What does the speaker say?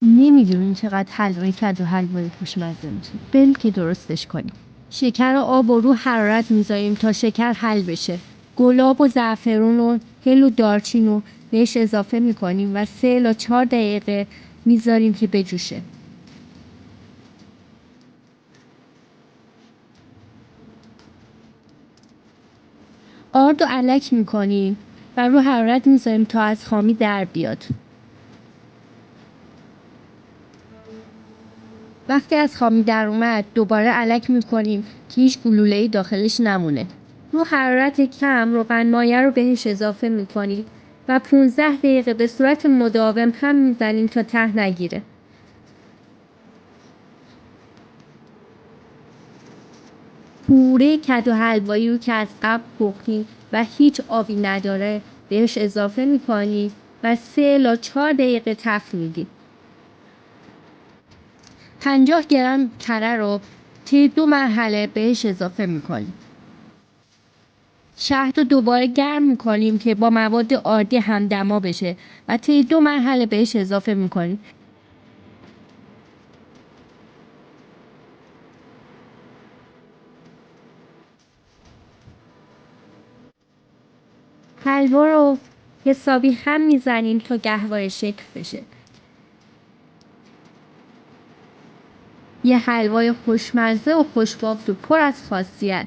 نمیدونین چقدر حلوای کدو حلوای خوشمزه میشه. بریم که درستش کنیم. شکر و آب و رو حرارت میذاریم تا شکر حل بشه. گلاب و زعفرون و هل و دارچین رو بهش اضافه میکنیم و 3 تا 4 دقیقه میذاریم که بجوشه. آرد و الک میکنیم و رو حرارت میذاریم تا از خامی در بیاد. وقتی از خامی در اومد دوباره الک میکنیم که هیچ گلوله‌ای داخلش نمونه. رو حرارت کم روغن مایه رو بهش اضافه میکنیم و 15 دقیقه به صورت مداوم هم میزنیم تا ته نگیره. پوره کدو حلوایی رو که از قبل پختیم و هیچ آبی نداره بهش اضافه میکنیم و 3 تا 4 دقیقه تفت میدیم. 50 گرم کره رو طی 2 مرحله بهش اضافه میکنیم. شهد رو دوباره گرم میکنیم که با مواد آردی همدما بشه و طی 2 مرحله بهش اضافه میکنیم. حلوا رو حسابی هم میزنیم تا گهواره شکل بشه. یه حلوای خوشمزه و خوشبافت و پر از خاصیت.